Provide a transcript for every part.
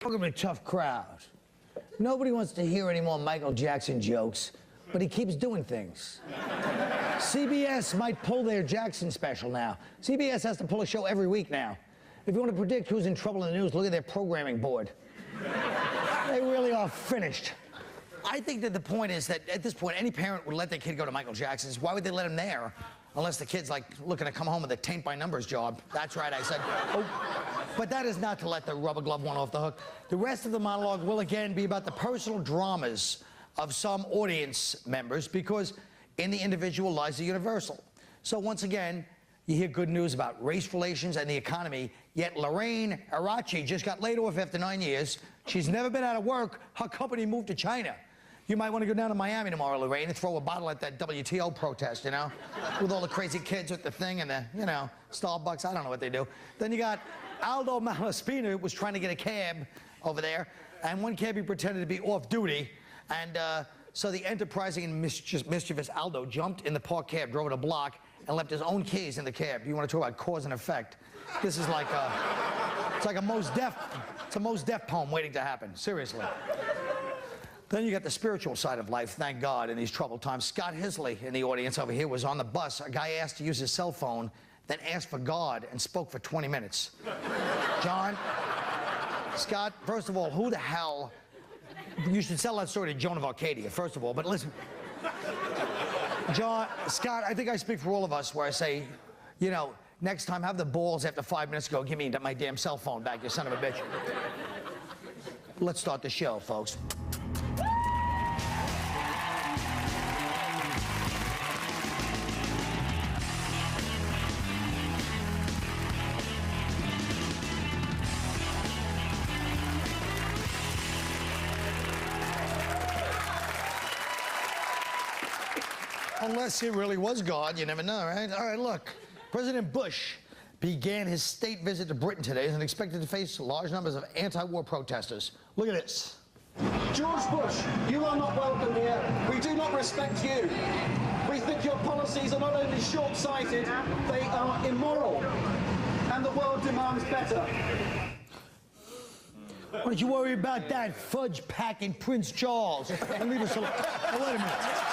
We're gonna be a tough crowd. Nobody wants to hear any more Michael Jackson jokes, but he keeps doing things. CBS might pull their Jackson special now. CBS has to pull a show every week now. If you want to predict who's in trouble in the news, look at their programming board. They really are finished. I think that the point is that at this point, any parent would let their kid go to Michael Jackson's. Why would they let him there? Unless the kid's like looking to come home with a taint by numbers job. That's right, I said. Oh. But that is not to let the rubber glove one off the hook. The rest of the monologue will again be about the personal dramas of some audience members, because in the individual lies the universal. So once again, you hear good news about race relations and the economy, yet Lorraine Arachi just got laid off after 9 years. She's never been out of work. Her company moved to China. You might want to go down to Miami tomorrow, Lorraine, and throw a bottle at that WTO protest, you know? With all the crazy kids with the thing and the, you know, Starbucks, I don't know what they do. Then you got Aldo Malaspina, who was trying to get a cab over there, and one cabbie pretended to be off duty, and so the enterprising and mischievous Aldo jumped in the parked cab, drove it a block, and left his own keys in the cab. You want to talk about cause and effect? This is like it's like a Mos Def poem waiting to happen, seriously. Then you got the spiritual side of life, thank God, in these troubled times. Scott Hisley in the audience over here was on the bus. A guy asked to use his cell phone, then asked for God and spoke for 20 minutes. John, Scott, first of all, who the hell... You should tell that story to Joan of Arcadia, first of all, but listen. John, Scott, I think I speak for all of us where I say, you know, next time have the balls after 5 minutes go, give me my damn cell phone back, you son of a bitch. Let's start the show, folks. Unless he really was God, you never know, right? All right, look. President Bush began his state visit to Britain today and expected to face large numbers of anti-war protesters. Look at this. George Bush, you are not welcome here. We do not respect you. We think your policies are not only short-sighted, they are immoral. And the world demands better. Why don't you worry about that fudge-packing Prince Charles and leave us alone? Oh, wait a minute.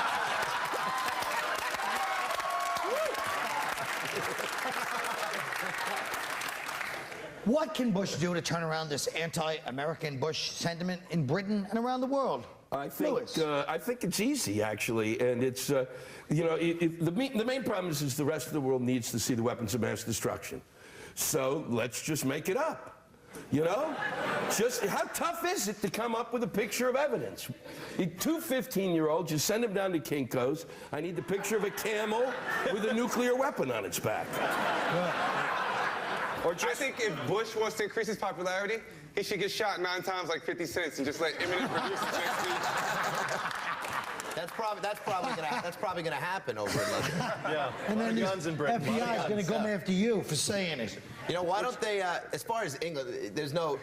What can Bush do to turn around this anti-American Bush sentiment in Britain and around the world? I think it's easy, actually, and it's you know, the main problem is the rest of the world needs to see the weapons of mass destruction. So let's just make it up. You know? Just how tough is it to come up with a picture of evidence? Two 15-year-olds, you send them down to Kinko's. I need the picture of a camel with a nuclear weapon on its back. Or I think if Bush wants to increase his popularity, he should get shot 9 times like 50 cents and just let imminent produce a chance to... That's probably gonna happen over in London. Yeah. And then guns in Britain. FBI is gonna come after you for saying it. You know, why don't they? As far as England, there's no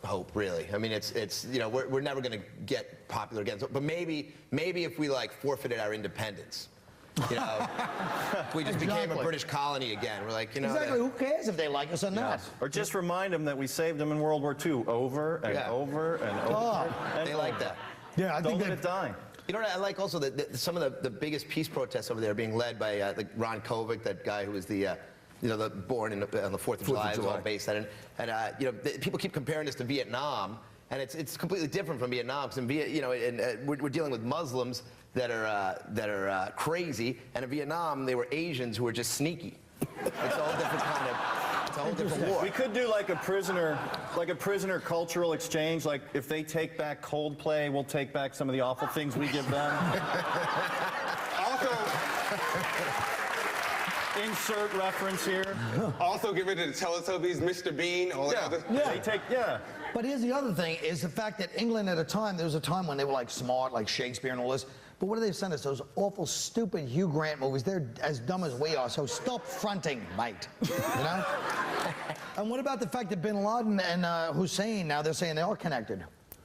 hope really. I mean, it's you know, we're never gonna get popular again. But maybe if we like forfeited our independence. You know, if we just became a British colony again. We're like, you know. Exactly. Who cares if they like us or not? Or just remind them that we saved them in World War II over and over and over. Oh, they like that. Yeah, I think don't let it die. You know what I like also? That some of the biggest peace protests over there are being led by Ron Kovic, that guy who was the you know, born on the 4th of July. Was all based on it. And you know, people keep comparing this to Vietnam, and it's completely different from Vietnam. Because you know, we're dealing with Muslims that are crazy, and in Vietnam they were Asians who were just sneaky. It's a whole different kind of. It's a whole different war. We could do like a prisoner cultural exchange. Like if they take back Coldplay, we'll take back some of the awful things we give them. Also, insert reference here. Also, get rid of the Teletubbies, Mr. Bean, all that other. Yeah. But here's the other thing: is the fact that England at a time, there was a time when they were like smart, like Shakespeare and all this. But what do they send us? Those awful, stupid Hugh Grant movies. They're as dumb as we are, so stop fronting, mate. You know? And what about the fact that bin Laden and Hussein, now they're saying they are connected?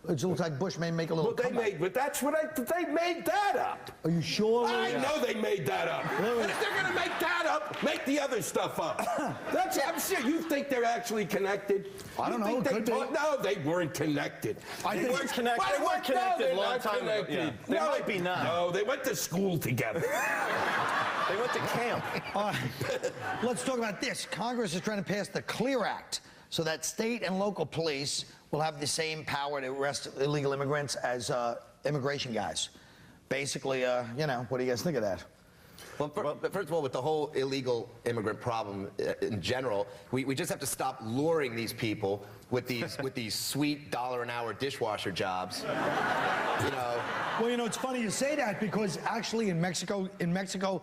It looks like Bush may make a little comeback. But that's what they made that up. Are you sure? I know they made that up. And if they're going to make that up, make the other stuff up. I'm sure you think they're actually connected. I don't know. Could be. No, they weren't connected. They weren't connected. They weren't connected a long time ago. Yeah. They might be now. No, they went to school together. They went to camp. All right. Let's talk about this. Congress is trying to pass the CLEAR Act so that state and local police will have the same power to arrest illegal immigrants as immigration guys. Basically, you know, what do you guys think of that? Well, first of all, with the whole illegal immigrant problem in general, we just have to stop luring these people with these sweet $1 an hour dishwasher jobs. You know. Well, you know, it's funny you say that because actually in Mexico,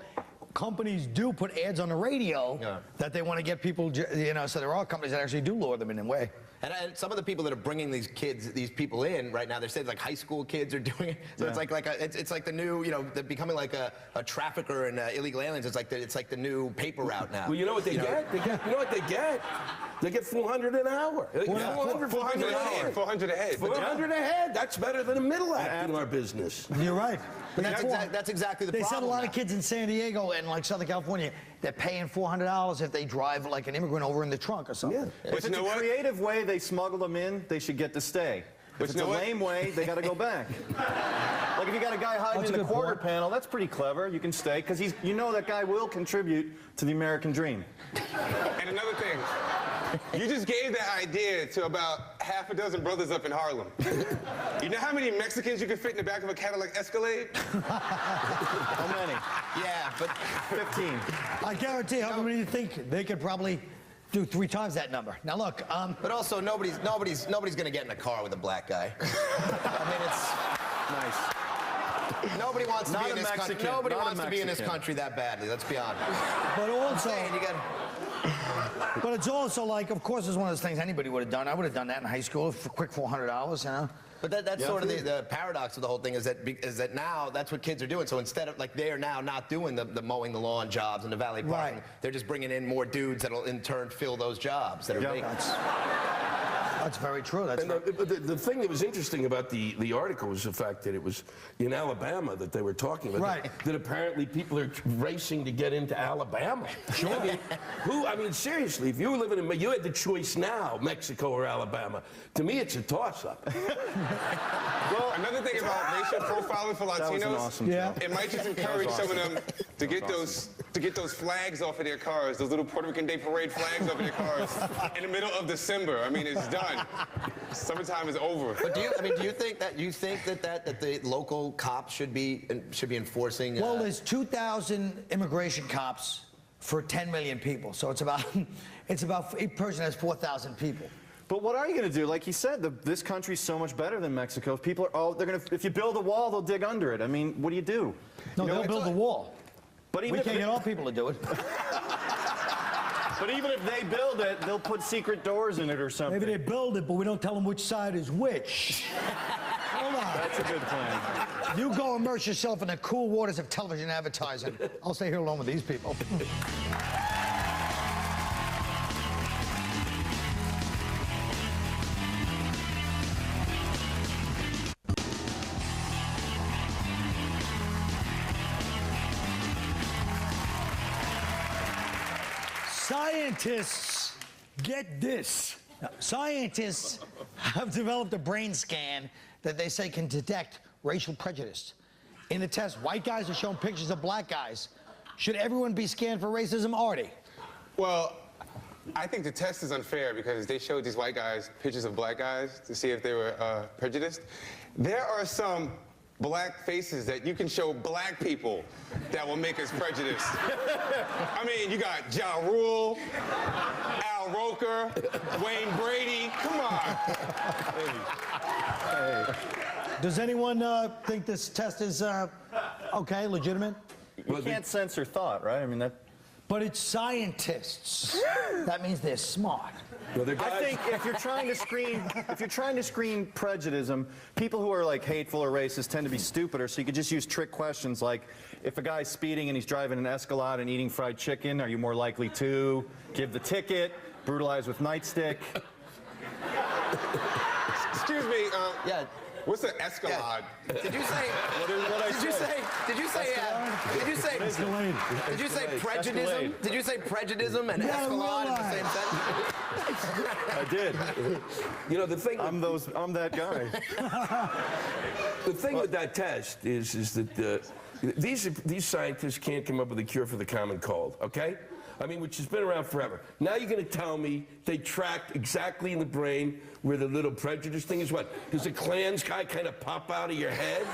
companies do put ads on the radio that they want to get people, you know, so there are companies that actually do lure them in a way. And some of the people that are bringing these people in right now, they're saying like high school kids are doing it. So it's like the new, you know, they're becoming like a trafficker in illegal aliens. It's like the new paper route now. Well, you know what they get? You know what they get? They get $400 an hour. $400 a head. 400 a head. That's better than a middle act in our business. You're right. But that's exactly the problem. They said a lot of kids in San Diego and like Southern California, they're paying $400 if they drive like an immigrant over in the trunk or something. Yeah. If it's a creative way they smuggle them in, they should get to stay. If it's a lame way, they got to go back. Like if you got a guy hiding in the quarter panel, that's pretty clever. You can stay because you know that guy will contribute to the American dream. And another thing, you just gave that idea to about half a dozen brothers up in Harlem. You know how many Mexicans you could fit in the back of a Cadillac Escalade? How many? Yeah, but 15. I guarantee how many you think they could probably do 3 times that number. Now look, but also nobody's gonna get in a car with a black guy. I mean, it's nice. Nobody wants to be in this country. Nobody wants to be in this Mexican. country that badly. Let's be honest. but also, but it's also like, of course, it's one of those things anybody would have done. I would have done that in high school for a quick $400, you know. But that's sort of the paradox of the whole thing is that now that's what kids are doing. So instead of like they are now not doing the mowing the lawn jobs and the valet parking, they're just bringing in more dudes that'll in turn fill those jobs that are vacant. That's very true. That's the thing that was interesting about the article was the fact that it was in Alabama that they were talking about. Right. That apparently people are racing to get into Alabama. Sure. I mean, seriously, if you were living in, you had the choice now, Mexico or Alabama. To me, it's a toss-up. Well, another thing about racial profiling for Latinos, it might just encourage some of them to get those flags off of their cars, those little Puerto Rican Day Parade flags off of their cars in the middle of December. I mean, it's done. Summertime is over. But do you think that the local cops should be enforcing? Well, there's 2,000 immigration cops for 10 million people, so it's about each person has 4,000 people. But what are you going to do? Like he said, this country's so much better than Mexico. People are if you build a wall, they'll dig under it. I mean, what do you do? No, they'll build a wall. But even we can't get all people to do it. But even if they build it, they'll put secret doors in it or something. Maybe they build it, but we don't tell them which side is which. Hold on. That's a good plan. You go immerse yourself in the cool waters of television advertising. I'll stay here alone with these people. Scientists, get this. Scientists have developed a brain scan that they say can detect racial prejudice. In the test, white guys are shown pictures of black guys. Should everyone be scanned for racism, Ardie? Well, I think the test is unfair because they showed these white guys pictures of black guys to see if they were prejudiced. There are some black faces that you can show black people that will make us prejudiced. I mean, you got Ja Rule, Al Roker, Wayne Brady. Come on. Hey. Does anyone think this test is okay, legitimate? You can't censor thought, right? I mean that. But it's scientists. That means they're smart. Well, I think if you're trying to screen prejudice, people who are like hateful or racist tend to be stupider. So you could just use trick questions like, if a guy's speeding and he's driving an Escalade and eating fried chicken, are you more likely to give the ticket, brutalize with nightstick? Excuse me. Yeah. What's an escalade? Did you say? Did you say prejudice? Did you say prejudice and escalade in the same sentence? I did. You know, the thing. I'm that guy. The thing with that test is that these scientists can't come up with a cure for the common cold, okay? I mean, which has been around forever. Now you're going to tell me they tracked exactly in the brain where the little prejudice thing is what? Does the Klan's guy kind of pop out of your head?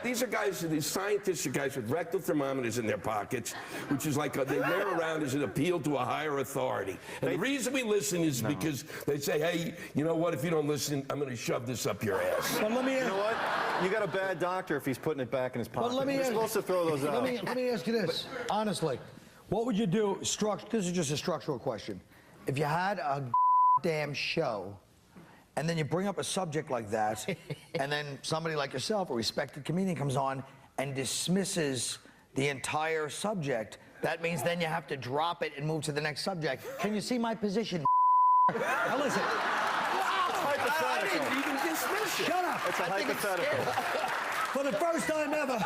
These are guys, these scientists are guys with rectal thermometers in their pockets, which is like they wear around as an appeal to a higher authority. And the reason we listen is because they say, hey, you know what, if you don't listen, I'm going to shove this up your ass. But let me You know what? You got a bad doctor if he's putting it back in his pocket. But let me You're supposed to throw those out. Let me ask you this, honestly. What would you do, this is just a structural question. If you had a damn show, and then you bring up a subject like that, and then somebody like yourself, a respected comedian, comes on and dismisses the entire subject, that means then you have to drop it and move to the next subject. Can you see my position? Now listen. I didn't even dismiss it. Shut up. It's a hypothetical. For the first time ever.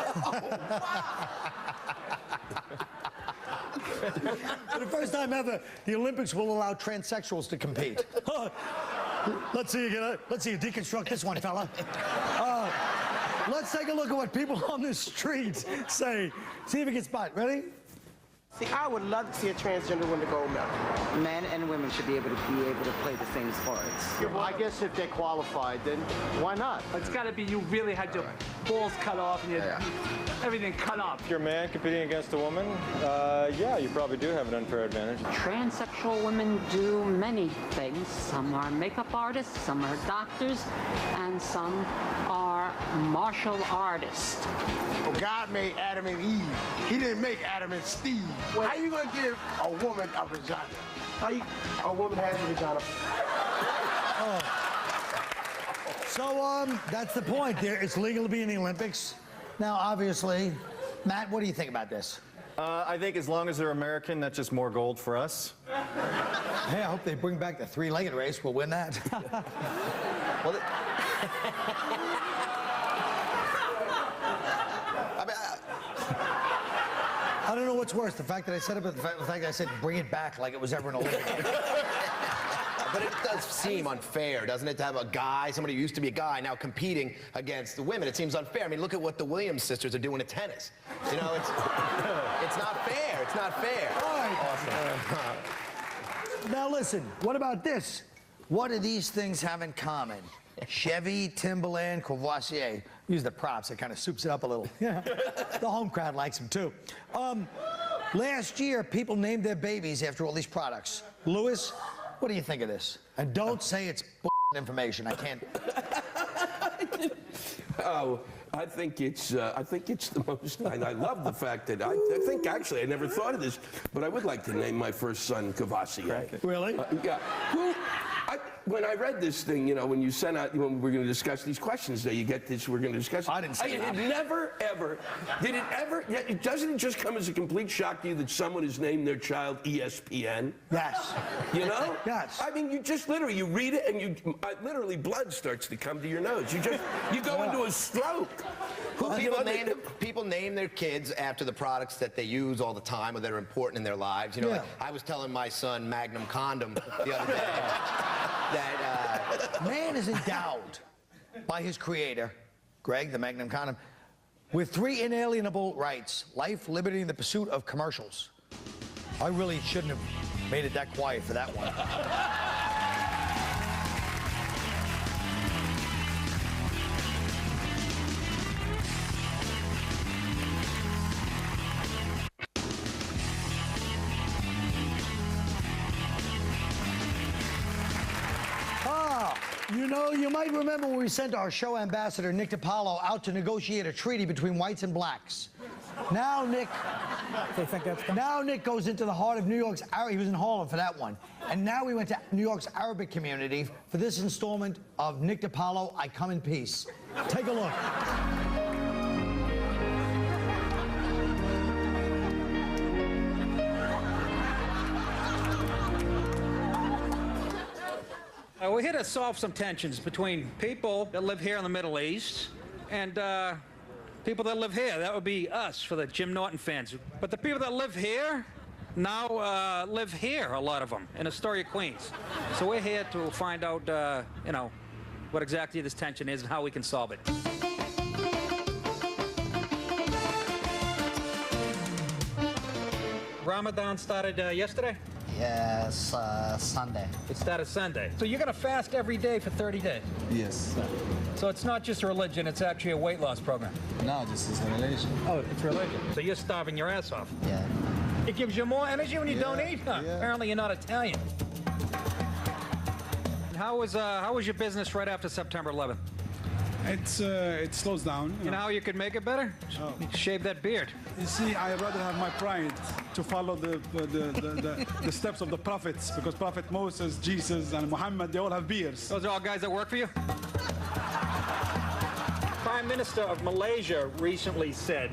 For the first time ever, the Olympics will allow transsexuals to compete. Let's see you deconstruct this one, fella. Let's take a look at what people on the streets say. See if it gets spot. Ready? See, I would love to see a transgender win the gold medal. Men and women should be able to play the same sports. I guess if they're qualified, then why not? It's got to be you really had your balls cut off and everything cut off. If you're a man competing against a woman, yeah, you probably do have an unfair advantage. Transsexual women do many things. Some are makeup artists, some are doctors, and some are martial artists. Well, God made Adam and Eve. He didn't make Adam and Steve. Well, how you gonna give a woman a vagina? A woman has a vagina. So, that's the point. It's legal to be in the Olympics. Now, obviously, Matt, what do you think about this? I think as long as they're American, that's just more gold for us. Hey, I hope they bring back the three-legged race. We'll win that. Well, I don't know what's worse, the fact that I said it, but the fact that I said bring it back like it was ever an Olympic. but it does seem unfair, doesn't it, to have a guy, somebody who used to be a guy, now competing against the women. It seems unfair. I mean, look at what the Williams sisters are doing at tennis. You know, it's not fair. It's not fair. All right. Awesome. Now listen, what about this? What do these things have in common? Chevy, Timberland, Courvoisier. Use the props, it kind of soups it up a little. Yeah. The home crowd likes them too. Last year, people named their babies after all these products. Lewis, what do you think of this? And don't say it's information. I can't. Oh, I think it's the most. I love the fact that I think actually I never thought of this, but I would like to name my first son Courvoisier. Really? Yeah. Well, when I read this thing, you know, when you sent out, when we're going to discuss these questions, that you get this, we're going to discuss. I didn't say that. It never ever did it ever. Doesn't it just come as a complete shock to you that someone has named their child ESPN? Yes. You know? Yes. I mean, you just literally you read it and literally blood starts to come to your nose. You go into a stroke. Well, people name their kids after the products that they use all the time or that are important in their lives. You know, like, I was telling my son Magnum Condom the other day that man is endowed by his creator, Greg, the Magnum Condom, with 3 inalienable rights: life, liberty, and the pursuit of commercials. I really shouldn't have made it that quiet for that one. You know, you might remember when we sent our show ambassador, Nick DiPaolo, out to negotiate a treaty between whites and blacks. Now Nick goes into the heart of New York's, he was in Harlem for that one. And now we went to New York's Arabic community for this installment of Nick DiPaolo, I Come in Peace. Take a look. We're here to solve some tensions between people that live here in the Middle East and people that live here. That would be us for the Jim Norton fans. But the people that live here now live here, a lot of them, in Astoria, Queens. So we're here to find out, you know, what exactly this tension is and how we can solve it. Ramadan started yesterday? Yes, Sunday. It started Sunday. So you're going to fast every day for 30 days? Yes. So it's not just a religion, it's actually a weight loss program? No, this is a religion. Oh, it's religion. So you're starving your ass off? Yeah. It gives you more energy when you don't eat? Huh? Yeah. Apparently you're not Italian. And how was your business right after September 11th? It slows down. You know how you could make it better? Oh. Shave that beard. You see, I'd rather have my pride to follow the steps of the prophets, because Prophet Moses, Jesus, and Muhammad, they all have beards. Those are all guys that work for you? Prime Minister of Malaysia recently said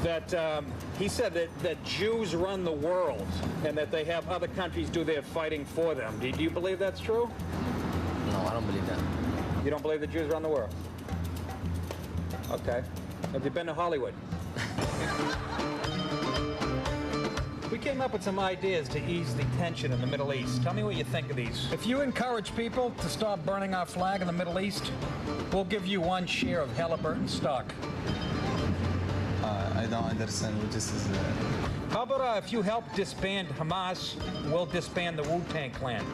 that he said that Jews run the world and that they have other countries do their fighting for them. Do you believe that's true? No, I don't believe that. You don't believe the Jews run the world? Okay. Have you been to Hollywood? We came up with some ideas to ease the tension in the Middle East. Tell me what you think of these. If you encourage people to stop burning our flag in the Middle East, we'll give you 1 share of Halliburton stock. I don't understand what this is. How about if you help disband Hamas, we'll disband the Wu-Tang Clan?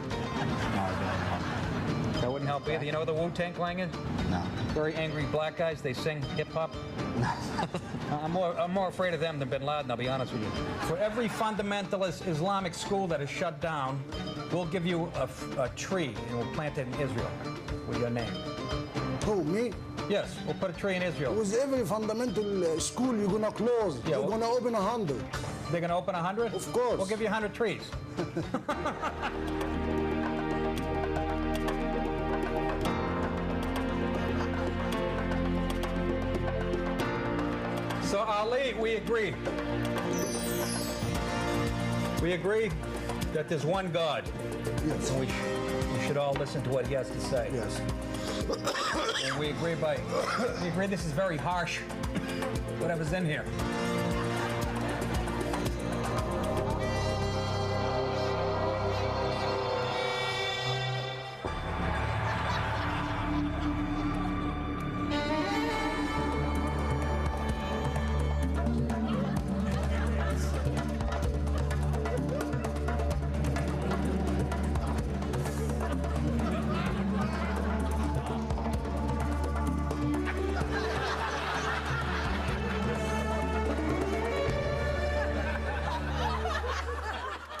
That wouldn't help either. You know what the Wu-Tang Clan is? No. Very angry black guys. They sing hip-hop. I'm more afraid of them than Bin Laden, I'll be honest with you. For every fundamentalist Islamic school that is shut down, we'll give you a tree and we'll plant it in Israel with your name. Who, me? Yes, we'll put a tree in Israel. With every fundamental school you're gonna close, Yeah, you're gonna open 100. They're gonna open 100? Of course. We'll give you 100 trees. So, Ali, we agree. We agree that there's one God. Yes. And we should all listen to what he has to say. Yes. And we agree this is very harsh, whatever's in here.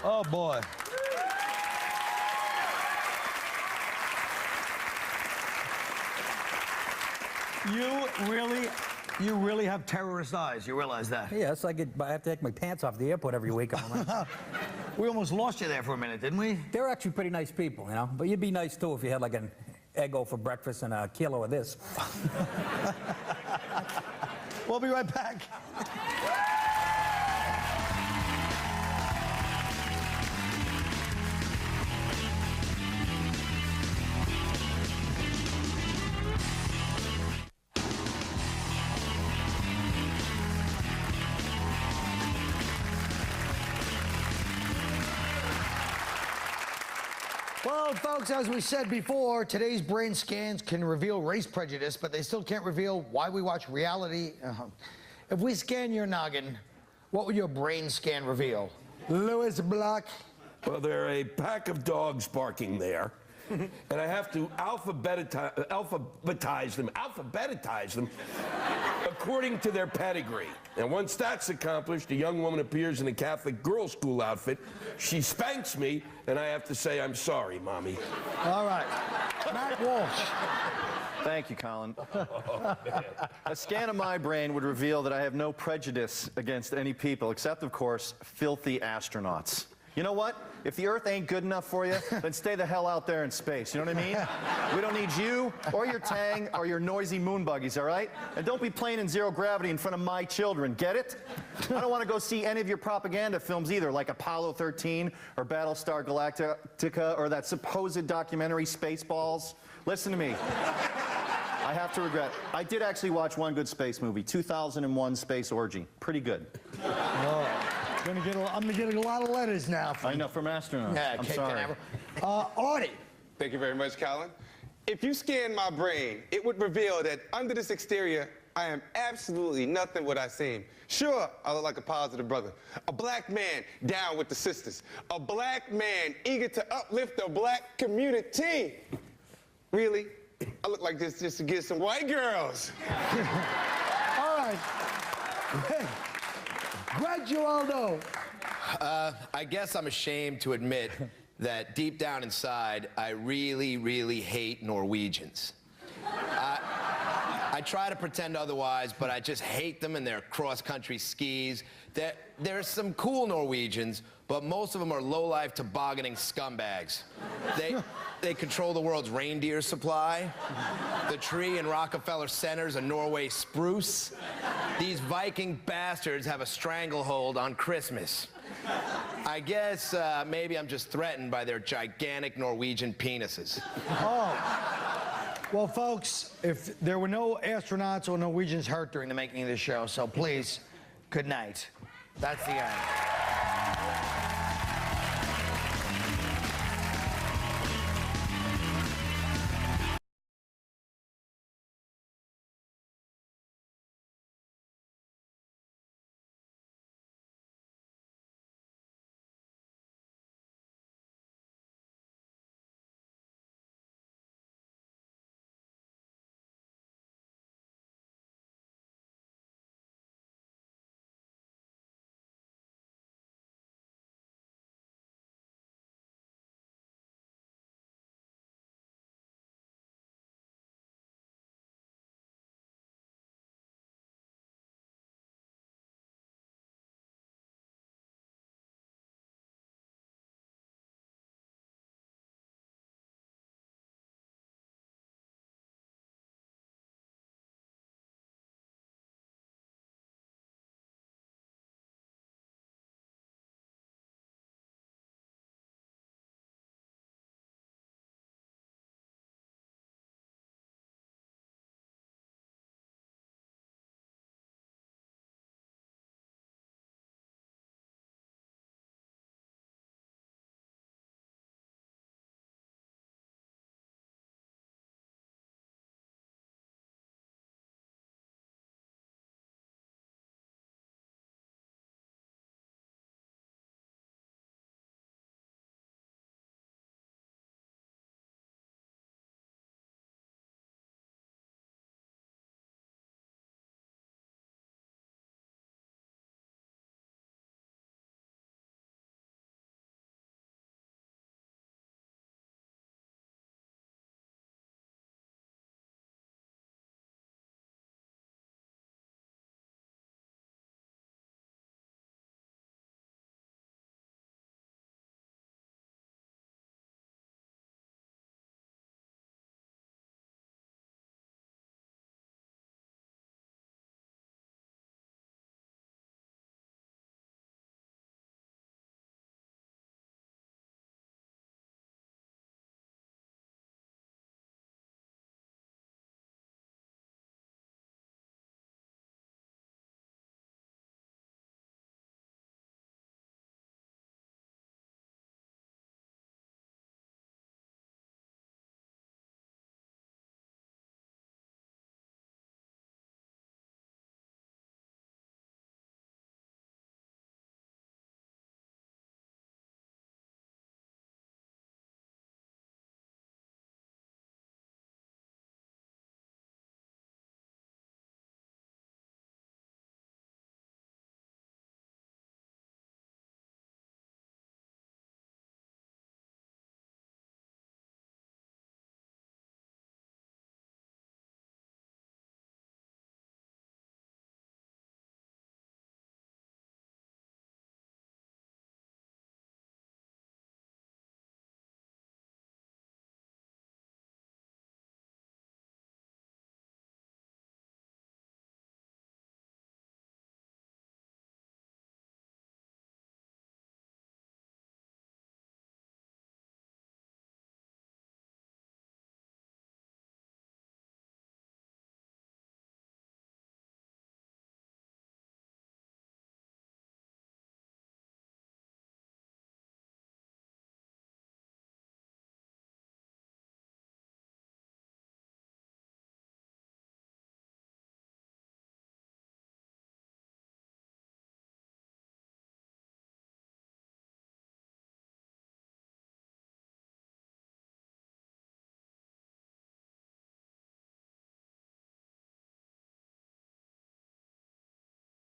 Oh, boy. You really have terrorist eyes. You realize that? Yes, I have to take my pants off the airport every week. We almost lost you there for a minute, didn't we? They're actually pretty nice people, you know. But you'd be nice, too, if you had like an Eggo for breakfast and a kilo of this. We'll be right back. Well, folks, as we said before, today's brain scans can reveal race prejudice, but they still can't reveal why we watch reality. If we scan your noggin, what would your brain scan reveal? Lewis Black? Well, there are a pack of dogs barking there, and I have to alphabetize them according to their pedigree. And once that's accomplished, a young woman appears in a Catholic girls' school outfit. She spanks me, and I have to say, I'm sorry, Mommy. All right. Matt Walsh. Thank you, Colin. A scan of my brain would reveal that I have no prejudice against any people, except, of course, filthy astronauts. You know what? If the Earth ain't good enough for you, then stay the hell out there in space. You know what I mean? We don't need you or your Tang or your noisy moon buggies, all right? And don't be playing in zero gravity in front of my children. Get it? I don't want to go see any of your propaganda films either, like Apollo 13 or Battlestar Galactica or that supposed documentary Spaceballs. Listen to me. I have to regret. I did actually watch one good space movie, 2001 Space Orgy. Pretty good. Oh. I'm gonna get a lot of letters now. I know, from astronauts. Yeah, I'm sorry. Ardie. Thank you very much, Colin. If you scan my brain, it would reveal that under this exterior, I am absolutely nothing what I seem. Sure, I look like a positive brother. A black man down with the sisters. A black man eager to uplift the black community. Really? I look like this just to get some white girls. All right. Greg Giraldo. I guess I'm ashamed to admit that deep down inside, I really, really hate Norwegians. I try to pretend otherwise, but I just hate them and their cross-country skis. There's some cool Norwegians, but most of them are low-life tobogganing scumbags. They control the world's reindeer supply. The tree in Rockefeller Center's a Norway spruce. These Viking bastards have a stranglehold on Christmas. I guess maybe I'm just threatened by their gigantic Norwegian penises. Oh. Well, folks, if there were no astronauts or Norwegians hurt during the making of this show, so please, good night. That's the end.